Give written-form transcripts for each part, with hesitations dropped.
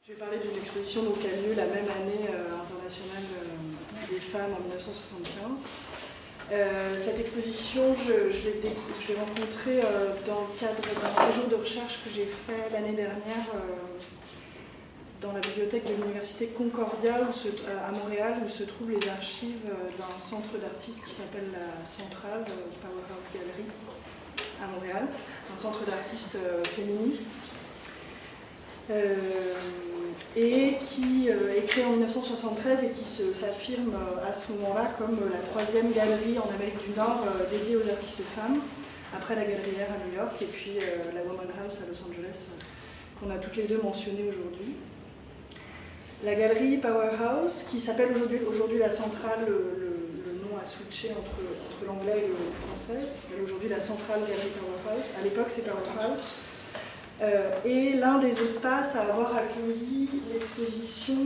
Je vais parler d'une exposition qui a lieu la même année internationale des femmes en 1975. Cette exposition, je l'ai rencontrée dans le cadre d'un séjour de recherche que j'ai fait l'année dernière dans la bibliothèque de l'université Concordia à Montréal, où se trouvent les archives d'un centre d'artistes qui s'appelle la Centrale Powerhouse Gallery à Montréal, un centre d'artistes féministes. Et qui est créé en 1973 et qui s'affirme à ce moment-là comme la troisième galerie en Amérique du Nord dédiée aux artistes femmes, après la Galerie R à New York et puis la Woman House à Los Angeles, qu'on a toutes les deux mentionnées aujourd'hui. La galerie Powerhouse, qui s'appelle aujourd'hui la Centrale, le nom a switché entre l'anglais et le français, s'appelle aujourd'hui la Centrale Galerie Powerhouse, à l'époque c'est Powerhouse. Et l'un des espaces à avoir accueilli l'exposition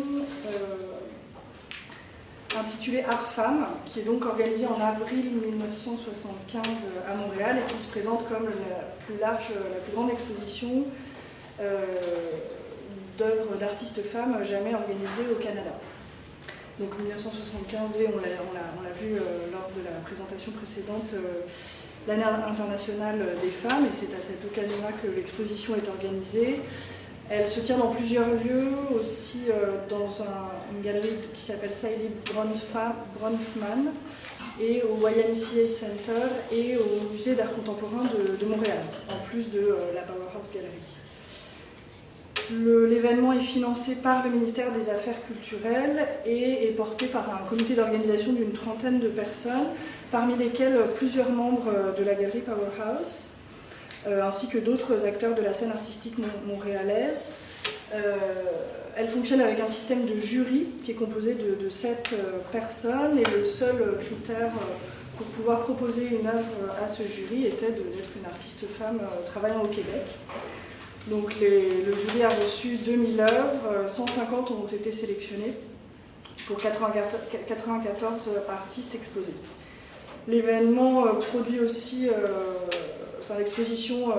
intitulée Art Femmes, qui est donc organisée en avril 1975 à Montréal et qui se présente comme la plus grande exposition d'œuvres d'artistes femmes jamais organisée au Canada. Donc 1975, on l'a vu lors de la présentation précédente, l'année internationale des femmes, et c'est à cette occasion-là que l'exposition est organisée. Elle se tient dans plusieurs lieux, aussi dans une galerie qui s'appelle Sadie Bronfman, et au YMCA Center et au musée d'art contemporain de Montréal, en plus de la Powerhouse Gallery. L'événement est financé par le ministère des Affaires culturelles et est porté par un comité d'organisation d'une trentaine de personnes, parmi lesquelles plusieurs membres de la galerie Powerhouse, ainsi que d'autres acteurs de la scène artistique montréalaise. Elle fonctionne avec un système de jury qui est composé de 7 personnes, et le seul critère pour pouvoir proposer une œuvre à ce jury était d'être une artiste femme travaillant au Québec. Donc le jury a reçu 2000 œuvres, 150 ont été sélectionnées pour 94 artistes exposés. L'événement produit aussi, l'exposition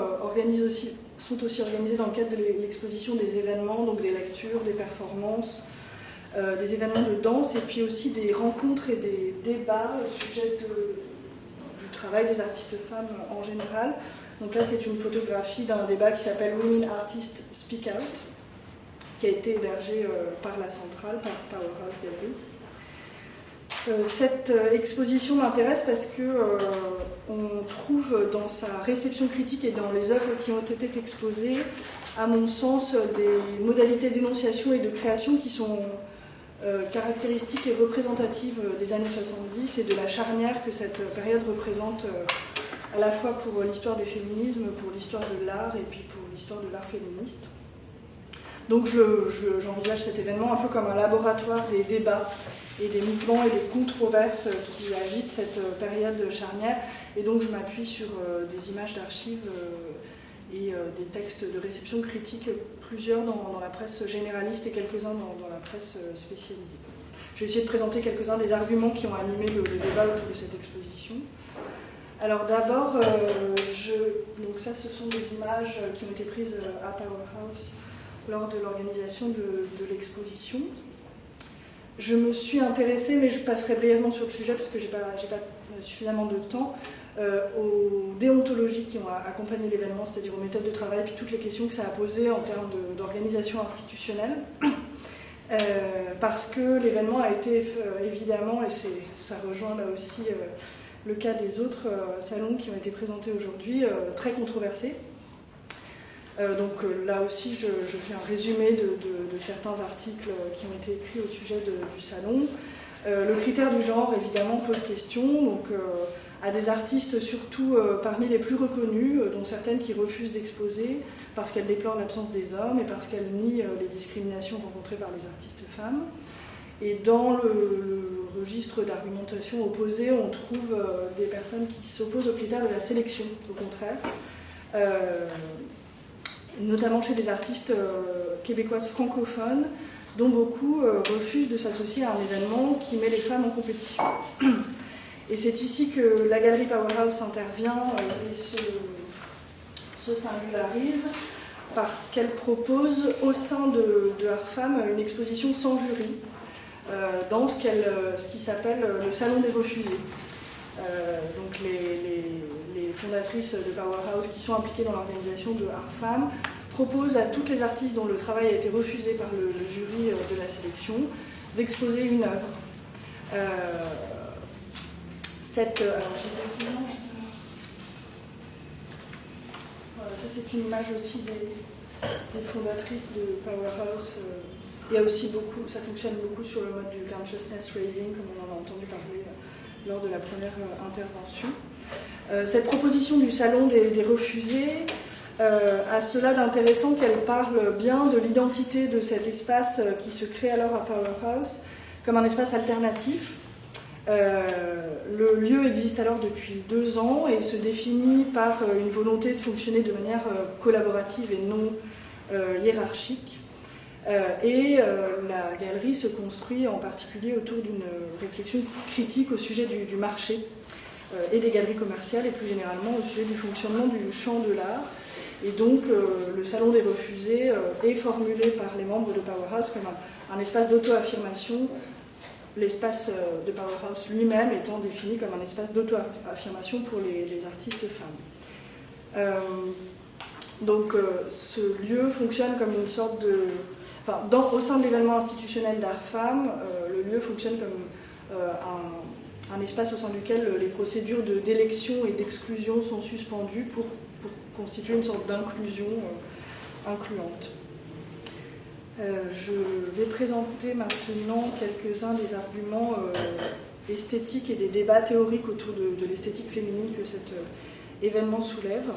sont aussi organisées dans le cadre de l'exposition des événements, donc des lectures, des performances, des événements de danse, et puis aussi des rencontres et des débats au sujet du travail des artistes femmes en général. Donc là, c'est une photographie d'un débat qui s'appelle Women Artists Speak Out, qui a été hébergé par la Centrale, par Powerhouse Gallery. Cette exposition m'intéresse parce qu'on trouve dans sa réception critique et dans les œuvres qui ont été exposées, à mon sens, des modalités d'énonciation et de création qui sont caractéristiques et représentatives des années 70 et de la charnière que cette période représente à la fois pour l'histoire des féminismes, pour l'histoire de l'art et puis pour l'histoire de l'art féministe. Donc j'envisage cet événement un peu comme un laboratoire des débats et des mouvements et des controverses qui agitent cette période charnière, et donc je m'appuie sur des images d'archives et des textes de réception critique, plusieurs dans la presse généraliste et quelques-uns dans la presse spécialisée. Je vais essayer de présenter quelques-uns des arguments qui ont animé le débat autour de cette exposition. Alors d'abord, donc ça, ce sont des images qui ont été prises à Powerhouse lors de l'organisation de l'exposition. Je me suis intéressée, mais je passerai brièvement sur le sujet parce que j'ai pas suffisamment de temps, aux déontologies qui ont accompagné l'événement, c'est-à-dire aux méthodes de travail, puis toutes les questions que ça a posées en termes d'organisation institutionnelle. Parce que l'événement a été évidemment, et ça rejoint là aussi le cas des autres salons qui ont été présentés aujourd'hui, très controversé. Donc là aussi, je fais un résumé de certains articles qui ont été écrits au sujet du salon. Le critère du genre, évidemment, pose question, donc à des artistes surtout parmi les plus reconnus, dont certaines qui refusent d'exposer parce qu'elles déplorent l'absence des hommes et parce qu'elles nient les discriminations rencontrées par les artistes femmes. Et dans le registre d'argumentation opposée, on trouve des personnes qui s'opposent au critère de la sélection, au contraire, notamment chez des artistes québécoises francophones, dont beaucoup refusent de s'associer à un événement qui met les femmes en compétition. Et c'est ici que la galerie Powerhouse intervient et se singularise parce qu'elle propose au sein de Art Femme une exposition sans jury dans ce qui s'appelle le Salon des Refusés. Donc les fondatrices de Powerhouse qui sont impliquées dans l'organisation de Art Femme proposent à toutes les artistes dont le travail a été refusé par le jury de la sélection d'exposer une œuvre. Ça c'est une image aussi des fondatrices de Powerhouse. Il y a aussi beaucoup, ça fonctionne beaucoup sur le mode du consciousness raising, comme on en a entendu parler lors de la première intervention. Cette proposition du salon des refusés a cela d'intéressant qu'elle parle bien de l'identité de cet espace qui se crée alors à Powerhouse comme un espace alternatif. Le lieu existe alors depuis 2 ans et se définit par une volonté de fonctionner de manière collaborative et non hiérarchique. La galerie se construit en particulier autour d'une réflexion critique au sujet du marché et des galeries commerciales et plus généralement au sujet du fonctionnement du champ de l'art. Et donc le Salon des Refusés est formulé par les membres de Powerhouse comme un espace d'auto-affirmation, l'espace de Powerhouse lui-même étant défini comme un espace d'auto-affirmation pour les artistes femmes. Donc ce lieu fonctionne comme une sorte de... Enfin, au sein de l'événement institutionnel d'Art Femme, le lieu fonctionne comme un espace au sein duquel les procédures d'élection et d'exclusion sont suspendues pour constituer une sorte d'inclusion incluante. Je vais présenter maintenant quelques-uns des arguments esthétiques et des débats théoriques autour de l'esthétique féminine que cet événement soulève.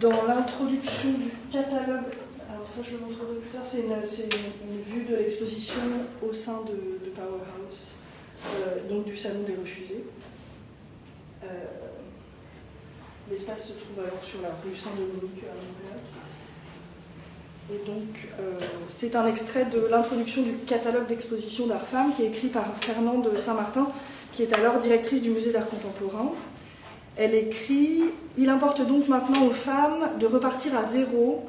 Dans l'introduction du catalogue, alors ça je le montrerai plus tard, c'est une vue de l'exposition au sein de Powerhouse, donc du Salon des Refusés. L'espace se trouve alors sur la rue Saint-Dominique à Montréal. Et donc, c'est un extrait de l'introduction du catalogue d'exposition d'Art Femme qui est écrit par Fernande Saint-Martin, qui est alors directrice du Musée d'Art Contemporain. Elle écrit « Il importe donc maintenant aux femmes de repartir à zéro,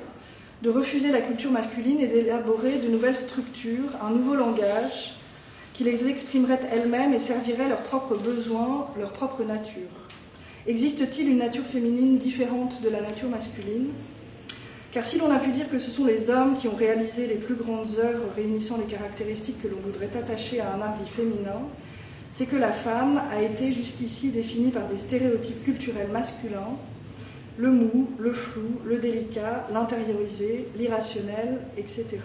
de refuser la culture masculine et d'élaborer de nouvelles structures, un nouveau langage qui les exprimerait elles-mêmes et servirait leurs propres besoins, leur propre nature. Existe-t-il une nature féminine différente de la nature masculine ? Car si l'on a pu dire que ce sont les hommes qui ont réalisé les plus grandes œuvres réunissant les caractéristiques que l'on voudrait attacher à un art dit féminin, c'est que la femme a été jusqu'ici définie par des stéréotypes culturels masculins, le mou, le flou, le délicat, l'intériorisé, l'irrationnel, etc.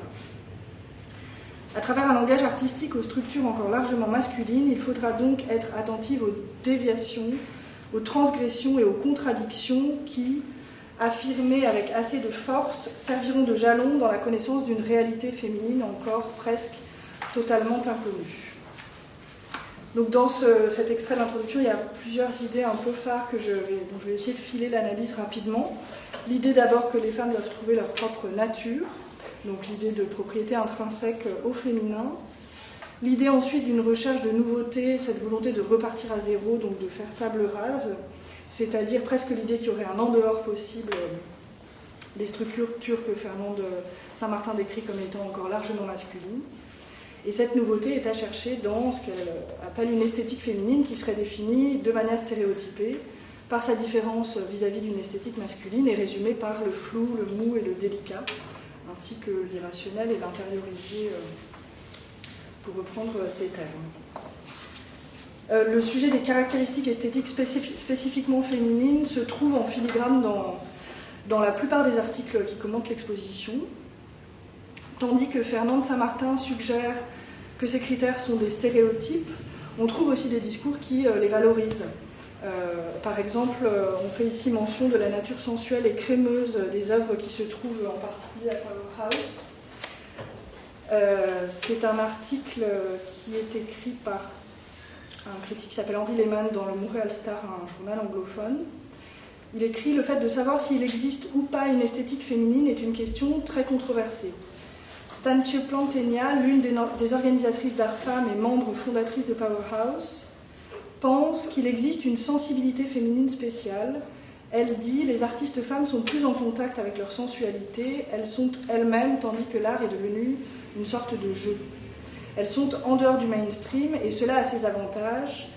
À travers un langage artistique aux structures encore largement masculines, il faudra donc être attentive aux déviations, aux transgressions et aux contradictions qui, affirmées avec assez de force, serviront de jalon dans la connaissance d'une réalité féminine encore presque totalement inconnue. Donc dans cet extrait d'introduction, il y a plusieurs idées un peu phares dont je vais essayer de filer l'analyse rapidement. L'idée d'abord que les femmes doivent trouver leur propre nature, donc l'idée de propriété intrinsèque au féminin. L'idée ensuite d'une recherche de nouveauté, cette volonté de repartir à zéro, donc de faire table rase, c'est-à-dire presque l'idée qu'il y aurait un en dehors possible des structures que Fernande Saint-Martin décrit comme étant encore largement masculines. Et cette nouveauté est à chercher dans ce qu'elle appelle une esthétique féminine qui serait définie de manière stéréotypée par sa différence vis-à-vis d'une esthétique masculine et résumée par le flou, le mou et le délicat, ainsi que l'irrationnel et l'intériorisé, pour reprendre ces termes. Le sujet des caractéristiques esthétiques spécifiquement féminines se trouve en filigrane dans la plupart des articles qui commentent l'exposition, tandis que Fernande Saint-Martin suggère que ces critères sont des stéréotypes. On trouve aussi des discours qui les valorisent. Par exemple, on fait ici mention de la nature sensuelle et crémeuse des œuvres qui se trouvent en particulier à Powerhouse. C'est un article qui est écrit par un critique qui s'appelle Henri Lehmann dans le Montréal Star, un journal anglophone. Il écrit « Le fait de savoir s'il existe ou pas une esthétique féminine est une question très controversée. Stancia Plantegna, l'une des organisatrices d'Art Femme et membre fondatrice de Powerhouse, pense qu'il existe une sensibilité féminine spéciale. Elle dit « Les artistes femmes sont plus en contact avec leur sensualité, elles sont elles-mêmes, tandis que l'art est devenu une sorte de jeu. Elles sont en dehors du mainstream, et cela a ses avantages.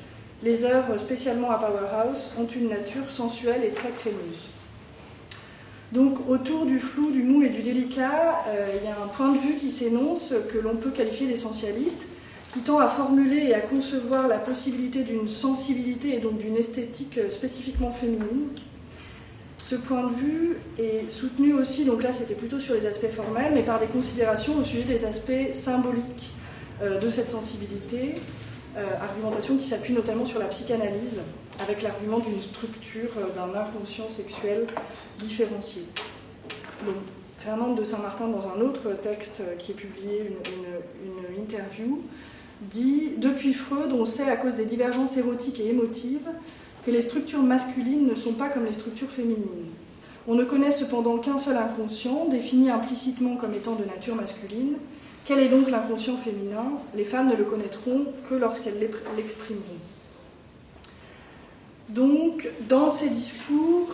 Les œuvres, spécialement à Powerhouse, ont une nature sensuelle et très crémeuse. » Donc, autour du flou, du mou et du délicat, il y a un point de vue qui s'énonce, que l'on peut qualifier d'essentialiste, qui tend à formuler et à concevoir la possibilité d'une sensibilité et donc d'une esthétique spécifiquement féminine. Ce point de vue est soutenu aussi, donc là c'était plutôt sur les aspects formels, mais par des considérations au sujet des aspects symboliques de cette sensibilité, argumentation qui s'appuie notamment sur la psychanalyse, avec l'argument d'une structure d'un inconscient sexuel différencié. Donc, Fernande de Saint-Martin, dans un autre texte qui est publié, une interview, dit « Depuis Freud, on sait, à cause des divergences érotiques et émotives, que les structures masculines ne sont pas comme les structures féminines. On ne connaît cependant qu'un seul inconscient, défini implicitement comme étant de nature masculine. Quel est donc l'inconscient féminin? Les femmes ne le connaîtront que lorsqu'elles l'exprimeront. » Donc, dans ces discours,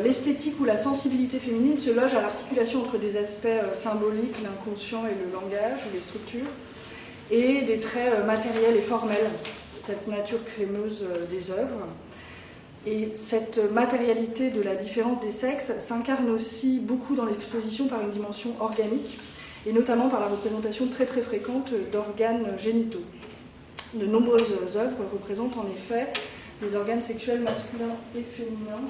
l'esthétique ou la sensibilité féminine se loge à l'articulation entre des aspects symboliques, l'inconscient et le langage, ou les structures, et des traits matériels et formels, cette nature crémeuse des œuvres. Et cette matérialité de la différence des sexes s'incarne aussi beaucoup dans l'exposition par une dimension organique, et notamment par la représentation très très fréquente d'organes génitaux. De nombreuses œuvres représentent en effet des organes sexuels masculins et féminins,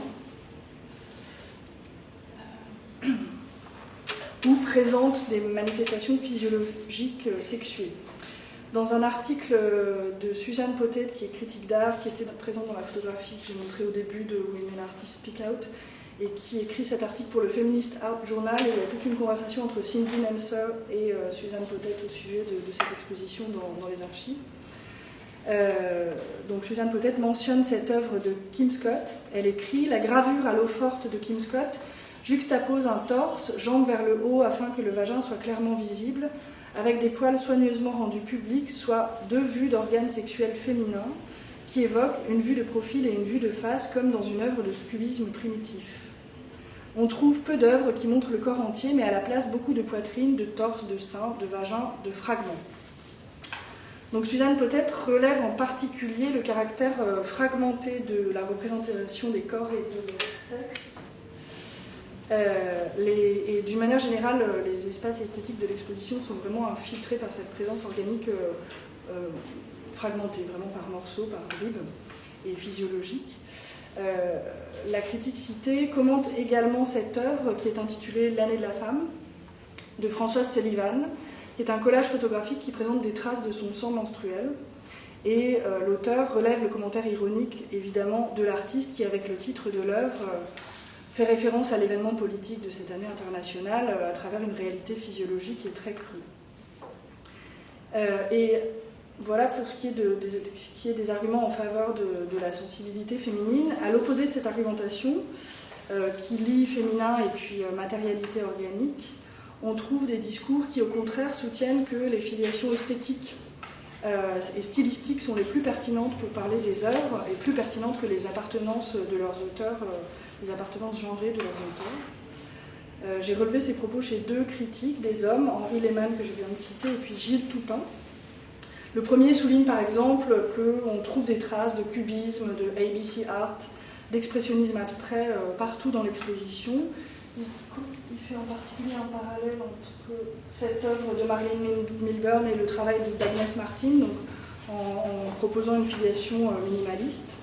ou présentent des manifestations physiologiques sexuées. Dans un article de Suzanne Pottet, qui est critique d'art, qui était présente dans la photographie que j'ai montrée au début de Women Artists Speak Out, et qui écrit cet article pour le Feminist Art Journal, et il y a toute une conversation entre Cindy Nemser et Suzanne Pottet au sujet de cette exposition dans les archives. Donc Suzanne Pottet mentionne cette œuvre de Kim Scott. Elle écrit « La gravure à l'eau forte de Kim Scott juxtapose un torse, jambes vers le haut afin que le vagin soit clairement visible, avec des poils soigneusement rendus publics, soit deux vues d'organes sexuels féminins qui évoquent une vue de profil et une vue de face comme dans une œuvre de cubisme primitif. On trouve peu d'œuvres qui montrent le corps entier, mais à la place beaucoup de poitrine, de torse, de sein, de vagin, de fragments. » Donc Suzanne Pottet relève en particulier le caractère fragmenté de la représentation des corps et de leur sexe. Et d'une manière générale, les espaces esthétiques de l'exposition sont vraiment infiltrés par cette présence organique fragmentée, vraiment par morceaux, par bribes, et physiologique. La critique citée commente également cette œuvre qui est intitulée « L'année de la femme » de Françoise Sullivan, qui est un collage photographique qui présente des traces de son sang menstruel. Et l'auteur relève le commentaire ironique, évidemment, de l'artiste qui, avec le titre de l'œuvre, fait référence à l'événement politique de cette année internationale à travers une réalité physiologique et très crue. Et voilà pour ce qui est des arguments en faveur de la sensibilité féminine. À l'opposé de cette argumentation, qui lie féminin et puis matérialité organique, on trouve des discours qui, au contraire, soutiennent que les filiations esthétiques et stylistiques sont les plus pertinentes pour parler des œuvres et plus pertinentes que les appartenances de leurs auteurs, les appartenances genrées de leurs auteurs. J'ai relevé ces propos chez deux critiques, des hommes, Henri Lehmann que je viens de citer, et puis Gilles Toupin. Le premier souligne par exemple qu'on trouve des traces de cubisme, de ABC art, d'expressionnisme abstrait partout dans l'exposition. Il fait en particulier un parallèle entre cette œuvre de Marilyn Milburn et le travail d'Agnès Martin, donc en proposant une filiation minimaliste.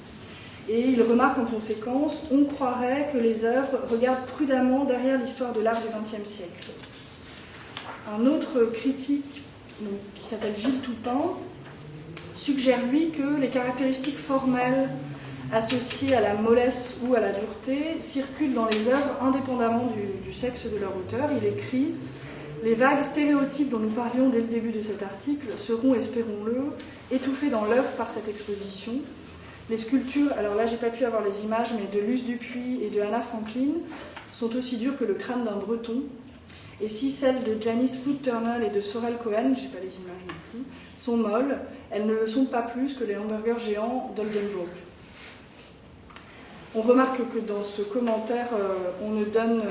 Et il remarque en conséquence, on croirait que les œuvres regardent prudemment derrière l'histoire de l'art du XXe siècle. Un autre critique, qui s'appelle Gilles Toupin, suggère lui que les caractéristiques formelles associées à la mollesse ou à la dureté circulent dans les œuvres indépendamment du sexe de leur auteur. Il écrit « Les vagues stéréotypes dont nous parlions dès le début de cet article seront, espérons-le, étouffées dans l'œuvre par cette exposition. Les sculptures, alors là j'ai pas pu avoir les images, mais de Luce Dupuis et de Anna Franklin sont aussi dures que le crâne d'un breton. Et si celles de Janice Flood-Turner et de Sorel Cohen, j'ai pas les images non plus, sont molles, elles ne le sont pas plus que les hamburgers géants d'Oldenburg. » On remarque que dans ce commentaire, on ne donne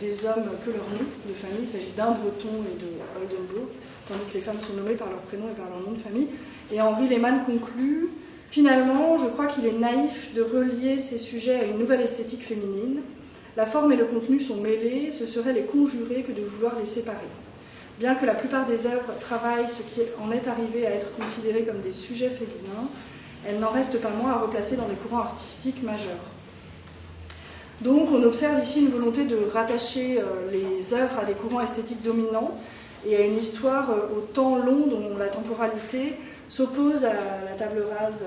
des hommes que leur nom de famille. Il s'agit d'un Breton et de Oldenburg, tandis que les femmes sont nommées par leur prénom et par leur nom de famille. Et Henri Lehmann conclut « Finalement, je crois qu'il est naïf de relier ces sujets à une nouvelle esthétique féminine. La forme et le contenu sont mêlés, ce serait les conjurer que de vouloir les séparer. Bien que la plupart des œuvres travaillent ce qui en est arrivé à être considéré comme des sujets féminins, elles n'en restent pas moins à replacer dans des courants artistiques majeurs. » Donc on observe ici une volonté de rattacher les œuvres à des courants esthétiques dominants et à une histoire au temps long dont la temporalité s'oppose à la table rase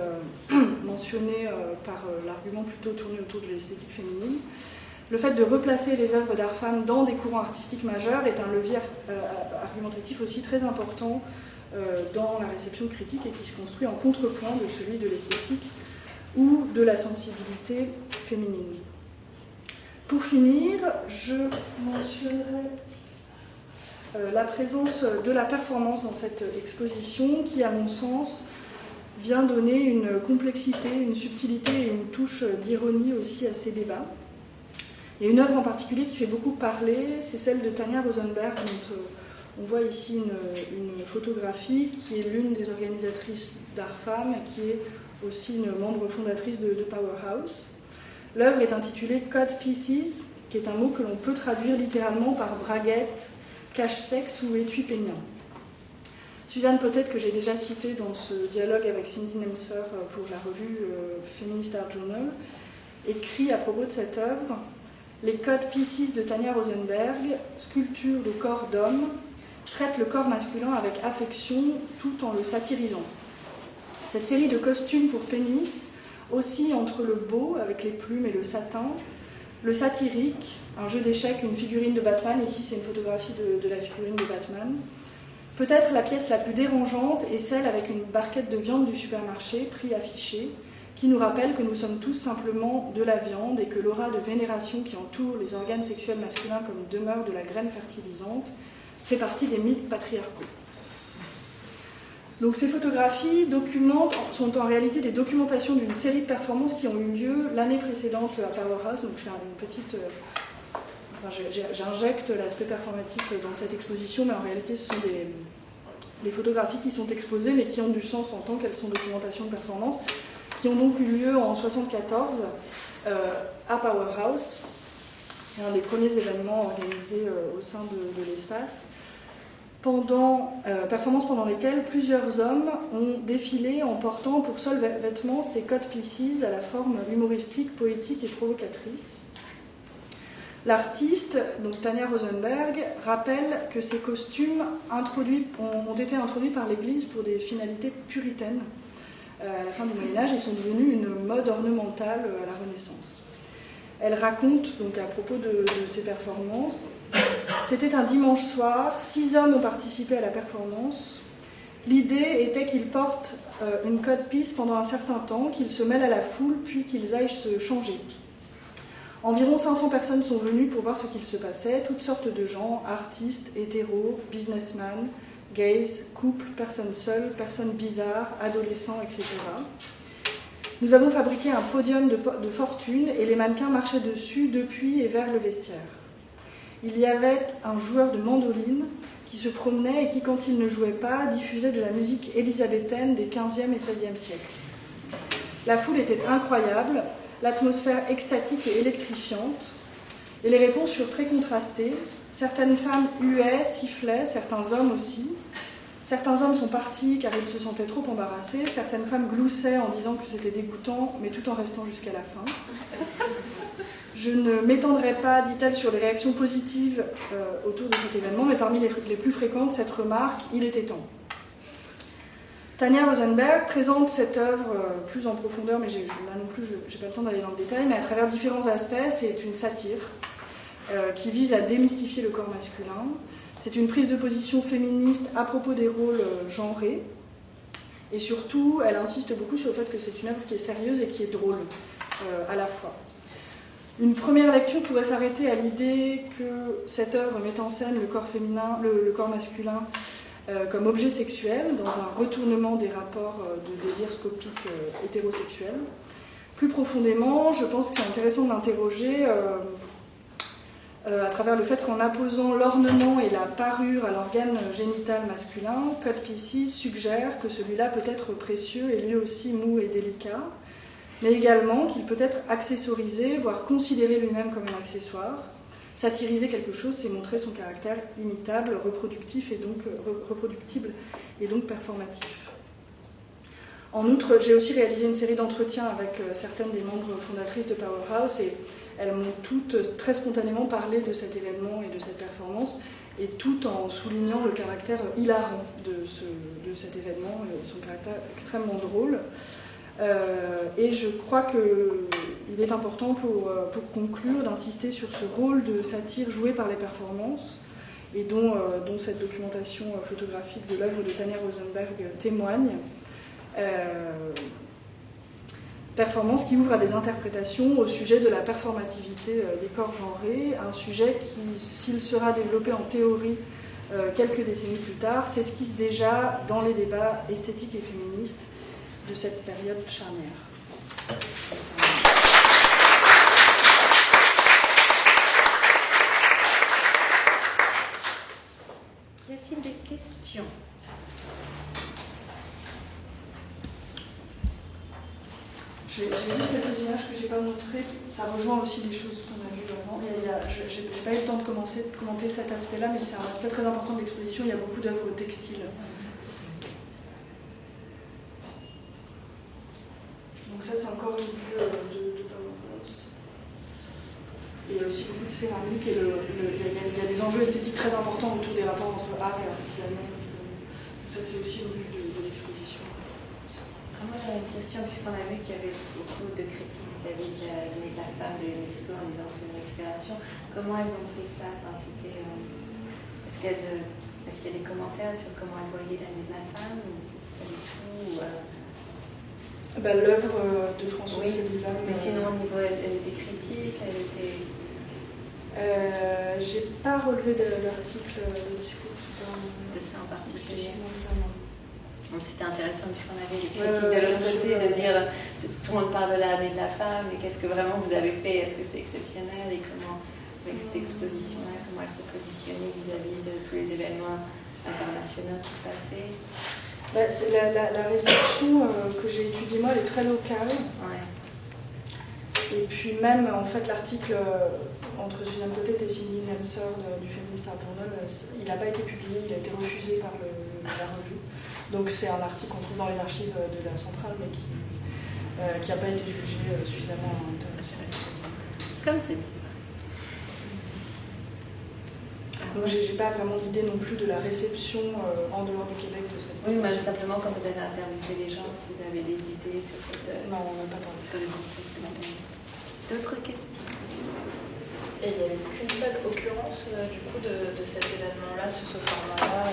mentionnée par l'argument plutôt tourné autour de l'esthétique féminine. Le fait de replacer les œuvres d'art femme dans des courants artistiques majeurs est un levier argumentatif aussi très important dans la réception critique et qui se construit en contrepoint de celui de l'esthétique ou de la sensibilité féminine. Pour finir, je mentionnerai la présence de la performance dans cette exposition qui, à mon sens, vient donner une complexité, une subtilité et une touche d'ironie aussi à ces débats. Il y a une œuvre en particulier qui fait beaucoup parler, c'est celle de Tania Rosenberg, dont on voit ici une photographie, qui est l'une des organisatrices d'Art Femmes et qui est aussi une membre fondatrice de Powerhouse. L'œuvre est intitulée Code Pieces, qui est un mot que l'on peut traduire littéralement par braguette, cache-sexe ou étui peignant. Suzanne Pottet, que j'ai déjà citée dans ce dialogue avec Cindy Nemser pour la revue Feminist Art Journal, écrit à propos de cette œuvre « Les Code Pieces de Tania Rosenberg, sculpture de corps d'homme, traitent le corps masculin avec affection tout en le satirisant. Cette série de costumes pour pénis aussi entre le beau, avec les plumes et le satin, le satirique, un jeu d'échecs, une figurine de Batman, ici c'est une photographie de la figurine de Batman. Peut-être la pièce la plus dérangeante est celle avec une barquette de viande du supermarché, prix affiché, qui nous rappelle que nous sommes tous simplement de la viande et que l'aura de vénération qui entoure les organes sexuels masculins comme demeure de la graine fertilisante fait partie des mythes patriarcaux. Donc ces photographies sont en réalité des documentations d'une série de performances qui ont eu lieu l'année précédente à Powerhouse. Donc je fais une petite... j'injecte l'aspect performatif dans cette exposition, mais en réalité ce sont des photographies qui sont exposées, mais qui ont du sens en tant qu'elles sont documentations de performance, qui ont donc eu lieu en 1974 à Powerhouse. C'est un des premiers événements organisés au sein de l'espace. Performances pendant lesquelles plusieurs hommes ont défilé en portant pour seul vêtement ces code pieces à la forme humoristique, poétique et provocatrice. L'artiste, donc Tania Rosenberg, rappelle que ces costumes ont été introduits par l'Église pour des finalités puritaines à la fin du Moyen-Âge et sont devenus une mode ornementale à la Renaissance. Elle raconte donc à propos de ces performances: c'était un dimanche soir, 6 hommes ont participé à la performance. L'idée était qu'ils portent une code piece pendant un certain temps, qu'ils se mêlent à la foule, puis qu'ils aillent se changer. Environ 500 personnes sont venues pour voir ce qu'il se passait, toutes sortes de gens, artistes, hétéros, businessmen, gays, couples, personnes seules, personnes bizarres, adolescents, etc. Nous avons fabriqué un podium de fortune et les mannequins marchaient dessus depuis et vers le vestiaire. Il y avait un joueur de mandoline qui se promenait et qui, quand il ne jouait pas, diffusait de la musique élisabéthaine des 15e et 16e siècles. La foule était incroyable, l'atmosphère extatique et électrifiante, et les réponses furent très contrastées. Certaines femmes huaient, sifflaient, certains hommes aussi. Certains hommes sont partis car ils se sentaient trop embarrassés, certaines femmes gloussaient en disant que c'était dégoûtant, mais tout en restant jusqu'à la fin. Je ne m'étendrai pas, dit-elle, sur les réactions positives autour de cet événement, mais parmi les plus fréquentes, cette remarque « il était temps ». Tania Rosenberg présente cette œuvre plus en profondeur, mais là non plus, je n'ai pas le temps d'aller dans le détail, mais à travers différents aspects. C'est une satire qui vise à démystifier le corps masculin. C'est une prise de position féministe à propos des rôles genrés. Et surtout, elle insiste beaucoup sur le fait que c'est une œuvre qui est sérieuse et qui est drôle à la fois. Une première lecture pourrait s'arrêter à l'idée que cette œuvre met en scène le corps féminin, le corps masculin comme objet sexuel, dans un retournement des rapports de désir scopique hétérosexuel. Plus profondément, je pense que c'est intéressant de l'interroger à travers le fait qu'en apposant l'ornement et la parure à l'organe génital masculin, Code Piscis suggère que celui-là peut être précieux et lui aussi mou et délicat, mais également qu'il peut être accessorisé, voire considéré lui-même comme un accessoire. Satiriser quelque chose, c'est montrer son caractère imitable, reproductif et donc reproductible et donc performatif. En outre, j'ai aussi réalisé une série d'entretiens avec certaines des membres fondatrices de Powerhouse et elles m'ont toutes très spontanément parlé de cet événement et de cette performance, et tout en soulignant le caractère hilarant de cet événement, son caractère extrêmement drôle. Et je crois qu'il est important pour conclure d'insister sur ce rôle de satire joué par les performances et dont cette documentation photographique de l'œuvre de Tania Rosenberg témoigne. Performance qui ouvre à des interprétations au sujet de la performativité des corps genrés, un sujet qui, s'il sera développé en théorie quelques décennies plus tard, s'esquisse déjà dans les débats esthétiques et féministes de cette période charnière. Y a-t-il des questions ? J'ai juste quelques images que je n'ai pas montrées. Ça rejoint aussi des choses qu'on a vues avant. Je n'ai pas eu le temps de commenter cet aspect-là, mais c'est un aspect très important de l'exposition. Il y a beaucoup d'œuvres textiles. Donc ça, c'est encore une vue de Powerhouse. Il y a aussi beaucoup de céramique et il y a des enjeux esthétiques très importants autour des rapports entre art et artisanat. Donc ça, c'est aussi une vue de l'exposition. Moi, j'avais une question, puisqu'on a vu qu'il y avait beaucoup de critiques vis-à-vis de la journée de la femme de l'UNESCO en disant que c'est une récupération. Comment elles ont fait ça? Est-ce qu'il y a des commentaires sur comment elles voyaient l'année de la femme ou pas du tout L'œuvre de François Sullivan. Mais sinon, au niveau des critiques, elle était... J'ai pas relevé d'article de discours de ça en particulier. Non. C'était intéressant puisqu'on avait les critiques de l'autre côté de dire tout le monde parle de l'année de la femme, mais qu'est-ce que vraiment vous avez fait? Est-ce que c'est exceptionnel? Et comment, avec cette exposition-là, comment elle se positionnait vis-à-vis de tous les événements internationaux qui se passaient? La réception que j'ai étudiée, moi, elle est très locale. Ouais. Et puis même, en fait, l'article entre Suzanne Potet et Cindy Nemser du Feminist Art Journal, il n'a pas été publié, il a été refusé par la revue. Donc c'est un article qu'on trouve dans les archives de la centrale, mais qui n'a pas été jugé suffisamment intéressant. Comme c'est. Donc j'ai pas vraiment d'idée non plus de la réception en dehors du Québec de cette. Oui, mais simplement quand vous avez interviewé les gens, si vous avez des idées sur cette. Non, on n'a pas parlé sur le district. D'autres questions? Et il n'y avait qu'une seule occurrence du coup de cet événement-là, sous ce format-là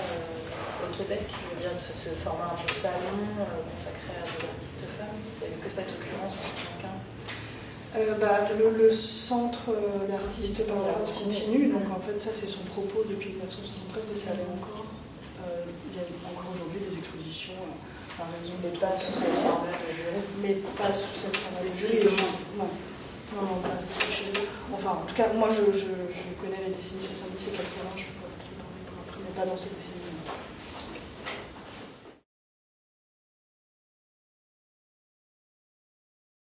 au Québec, je veux dire ce format un peu salon consacré à des artistes femmes, c'était que cette occurrence en 1915. Le centre d'artistes continue, donc en fait ça c'est son propos depuis 1973 et ça l'est encore. Il y a encore aujourd'hui des expositions par raison de... Mais pas sous cette forme-là de jury. Mais pas sous cette forme-là de jury. Non, pas à cette échelle. Enfin, en tout cas, moi je connais les décennies 70 et 80, je peux pas trop parler pour après, mais pas dans cette décennie.